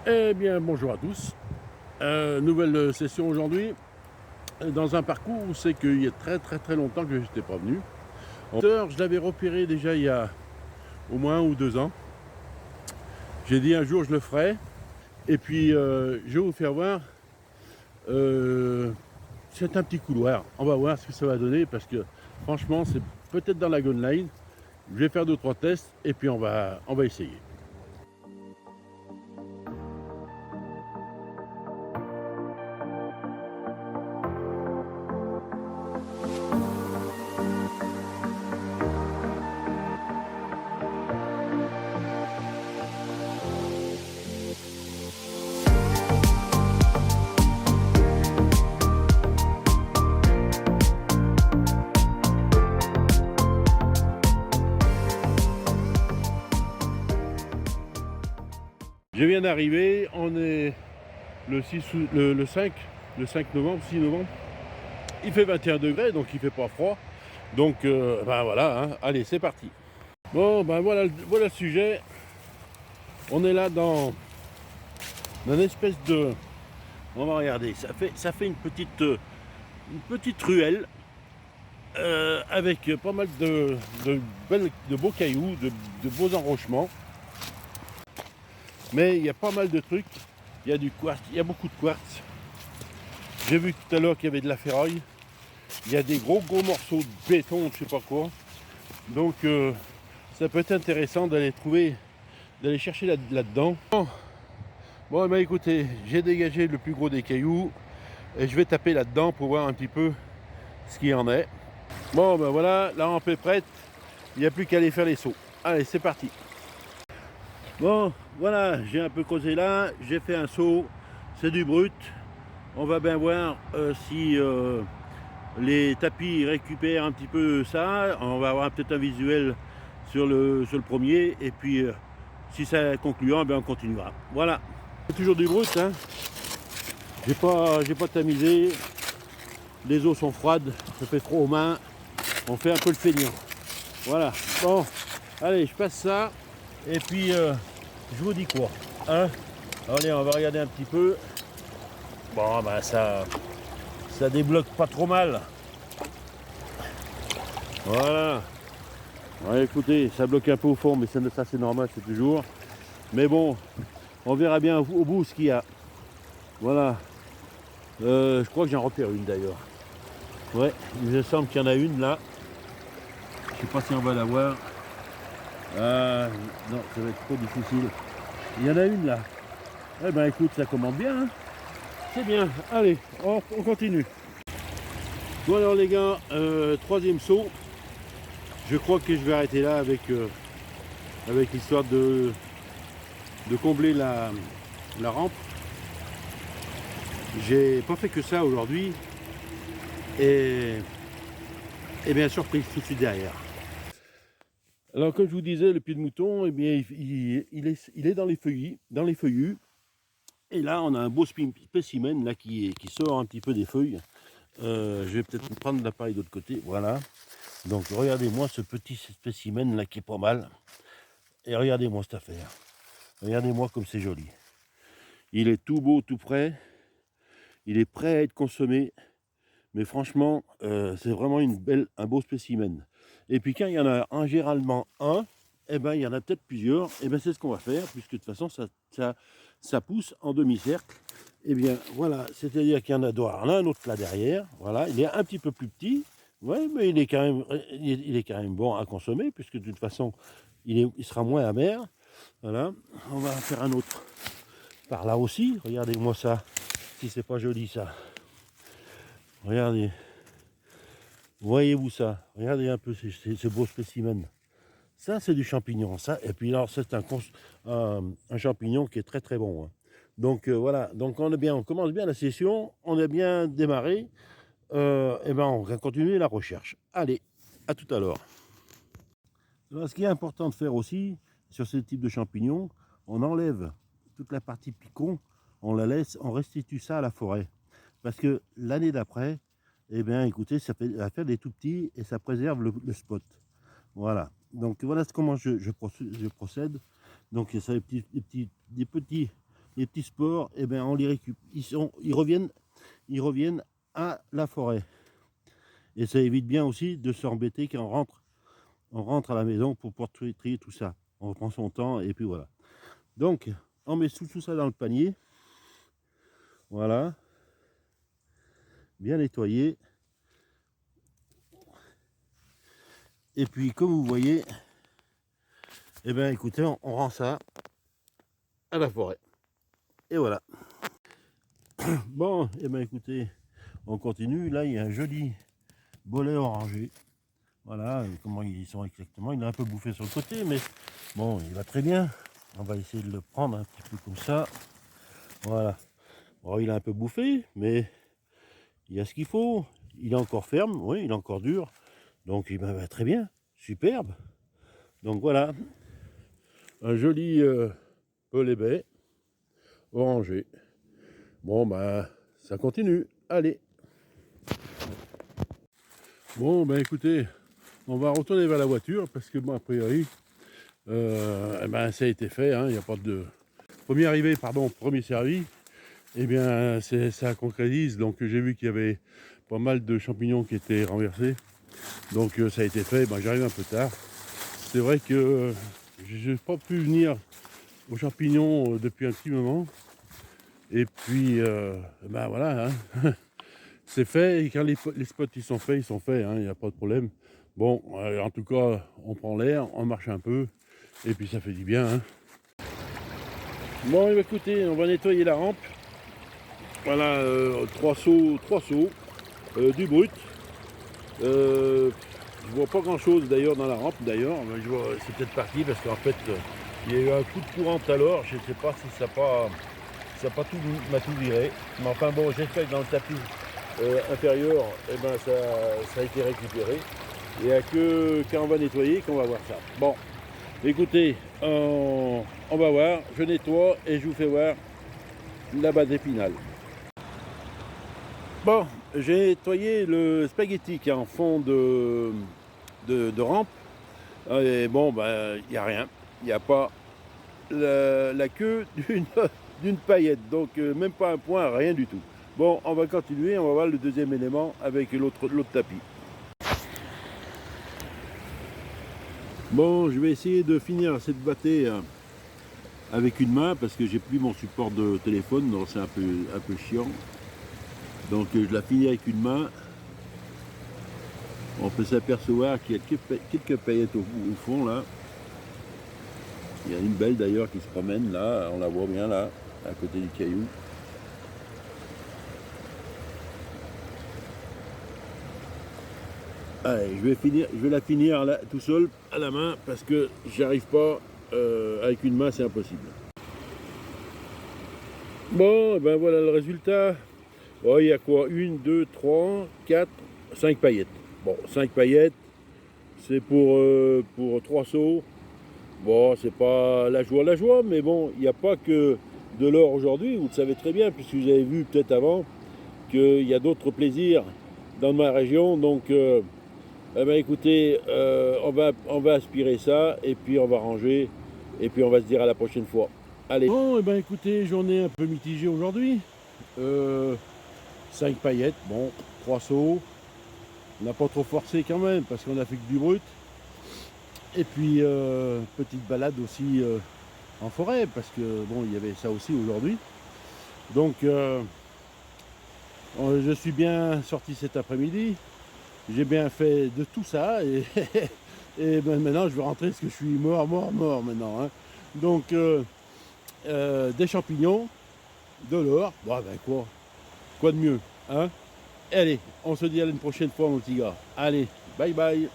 Eh bien, bonjour à tous. Nouvelle session aujourd'hui, dans un parcours où c'est qu'il y a très longtemps que je n'étais pas venu. Je l'avais repéré déjà il y a au moins 1 ou 2 ans. J'ai dit un jour je le ferai. Et puis je vais vous faire voir. C'est un petit couloir. On va voir ce que ça va donner parce que franchement c'est peut-être dans la Gone Line. Je vais faire 2-3 tests et puis on va essayer. Je viens d'arriver, on est le 5 novembre, 6 novembre. Il fait 21 degrés, donc il fait pas froid. Donc ben voilà, hein. Allez, c'est parti. Bon, ben voilà le sujet. On est là dans une espèce de... On va regarder, ça fait une petite ruelle avec pas mal de beaux cailloux, de beaux enrochements. Mais il y a pas mal de trucs. Il y a du quartz, il y a beaucoup de quartz. J'ai vu tout à l'heure qu'il y avait de la ferraille. Il y a des gros morceaux de béton, je sais pas quoi. Donc ça peut être intéressant d'aller chercher là-dedans. Bon, ben écoutez, j'ai dégagé le plus gros des cailloux et je vais taper là-dedans pour voir un petit peu ce qu'il en est. Bon, ben voilà, la rampe est prête. Il n'y a plus qu'à aller faire les sauts. Allez, c'est parti. Bon, voilà, j'ai un peu causé là, j'ai fait un saut, c'est du brut. On va bien voir si les tapis récupèrent un petit peu ça. On va avoir peut-être un visuel sur le premier. Et puis, si c'est concluant, ben on continuera. Voilà. C'est toujours du brut, hein. J'ai pas tamisé. Les eaux sont froides, ça fait trop aux mains. On fait un peu le feignant. Voilà. Bon, allez, je passe ça. Et puis, je vous dis quoi, hein. Allez, on va regarder un petit peu. Bon, ben ça débloque pas trop mal. Voilà. Ouais, écoutez, ça bloque un peu au fond, mais ça c'est normal, c'est toujours. Mais bon, on verra bien au bout ce qu'il y a. Voilà. Je crois que j'en repère une d'ailleurs. Ouais, il me semble qu'il y en a une là. Je sais pas si on va la voir. Non, ça va être trop difficile. Il y en a une là. Eh ben écoute, ça commande bien, hein. C'est bien. Allez, on continue. Bon alors les gars, troisième saut. Je crois que je vais arrêter là avec l'histoire de combler la rampe. J'ai pas fait que ça aujourd'hui. Et bien surprise tout de suite derrière. Alors comme je vous disais, le pied de mouton, eh bien, il est dans les feuillus. Et là on a un beau spécimen là, qui sort un petit peu des feuilles. Je vais peut-être prendre l'appareil de l'autre côté, voilà. Donc regardez-moi ce petit spécimen là qui est pas mal. Et regardez-moi cette affaire. Regardez-moi comme c'est joli. Il est tout beau, tout prêt. Il est prêt à être consommé. Mais franchement, c'est vraiment un beau spécimen. Et puis quand il y en a généralement un, eh ben, il y en a peut-être plusieurs. Et ben, c'est ce qu'on va faire, puisque de toute façon, ça pousse en demi-cercle. Et bien voilà, c'est-à-dire qu'il y en a un autre là derrière. Voilà, il est un petit peu plus petit. Ouais, mais il est quand même bon à consommer, puisque de toute façon, il sera moins amer. Voilà, on va faire un autre par là aussi. Regardez-moi ça, si c'est pas joli ça. Regardez, voyez-vous ça? Regardez un peu ces beaux spécimens. Ça, c'est du champignon, ça. Et puis alors, c'est un champignon qui est très bon, hein. Donc voilà, donc on commence bien la session, on a bien démarré. Et ben on va continuer la recherche. Allez, à tout à l'heure. Alors, ce qui est important de faire aussi sur ce type de champignons, on enlève toute la partie picon, on la laisse, on restitue ça à la forêt. Parce que l'année d'après, eh bien écoutez, ça va faire des tout petits et ça préserve le spot. Voilà. Donc voilà comment je procède. Donc ça des petits les petits spores, et ben on les récupère. Ils reviennent à la forêt. Et ça évite bien aussi de s'embêter quand on rentre à la maison pour pouvoir trier tout ça. On reprend son temps et puis voilà. Donc, on met tout ça dans le panier. Voilà. Bien nettoyé. Et puis, comme vous voyez, eh bien, écoutez, on rend ça à la forêt. Et voilà. Bon, eh bien, écoutez, on continue. Là, il y a un joli bolet orangé. Voilà, comment ils sont exactement. Il est un peu bouffé sur le côté, mais bon, il va très bien. On va essayer de le prendre un petit peu comme ça. Voilà. Bon, il est un peu bouffé, mais il y a ce qu'il faut. Il est encore ferme, oui, il est encore dur. Donc, il va très bien. Superbe. Donc, voilà. Un joli pelet baie orangé. Bon, ben, ça continue. Allez. Bon, ben, écoutez, on va retourner vers la voiture parce que, bon, a priori, eh ben, ça a été fait. Il n'y a pas de... Premier arrivé, pardon, premier servi. Eh bien, ça concrétise. Donc, j'ai vu qu'il y avait pas mal de champignons qui étaient renversés. Donc, ça a été fait. Ben, j'arrive un peu tard. C'est vrai que je n'ai pas pu venir aux champignons depuis un petit moment. Et puis, ben voilà, hein. C'est fait. Et quand les spots ils sont faits, il n'y a pas de problème. Bon, en tout cas, on prend l'air, on marche un peu. Et puis, ça fait du bien, hein. Bon, écoutez, on va nettoyer la rampe. Voilà, 3 seaux, du brut. Je vois pas grand chose d'ailleurs dans la rampe d'ailleurs, mais je vois c'est peut-être parti parce qu'en fait il y a eu un coup de courant tout à l'heure, je ne sais pas si ça pas tout m'a tout viré. Mais enfin bon, j'espère que dans le tapis inférieur, eh ben, ça a été récupéré. Il n'y a que quand on va nettoyer qu'on va voir ça. Bon, écoutez, on va voir, je nettoie et je vous fais voir la base épinale. Bon, j'ai nettoyé le spaghetti qui est en fond de rampe. Et bon, ben, il n'y a rien. Il n'y a pas la queue d'une paillette. Donc, même pas un point, rien du tout. Bon, on va continuer. On va voir le deuxième élément avec l'autre tapis. Bon, je vais essayer de finir cette bâtée avec une main parce que j'ai plus mon support de téléphone. Donc, c'est un peu chiant. Donc, je la finis avec une main. On peut s'apercevoir qu'il y a quelques paillettes au fond là. Il y a une belle d'ailleurs qui se promène là, on la voit bien là, à côté du caillou. Allez, je vais la finir là, tout seul à la main parce que j'arrive pas avec une main, c'est impossible. Bon, ben voilà le résultat. Bon, il y a quoi? 1, 2, 3, 4, 5 paillettes. Bon, 5 paillettes, c'est pour 3 seaux. Bon, c'est pas la joie, mais bon, il n'y a pas que de l'or aujourd'hui, vous le savez très bien, puisque vous avez vu peut-être avant qu'il y a d'autres plaisirs dans ma région. Donc, eh ben, écoutez, on va aspirer ça, et puis on va ranger, et puis on va se dire à la prochaine fois. Allez. Bon, eh ben, écoutez, journée un peu mitigée aujourd'hui. 5 paillettes, bon, 3 seaux. On n'a pas trop forcé quand même, parce qu'on a fait que du brut. Et puis, petite balade aussi en forêt, parce que bon, il y avait ça aussi aujourd'hui. Donc, je suis bien sorti cet après-midi. J'ai bien fait de tout ça. Et, et ben maintenant, je vais rentrer parce que je suis mort maintenant. Hein. Donc, des champignons, de l'or. Bon, ben quoi de mieux, hein? Allez, on se dit à une prochaine fois, mon petit gars. Allez, bye bye.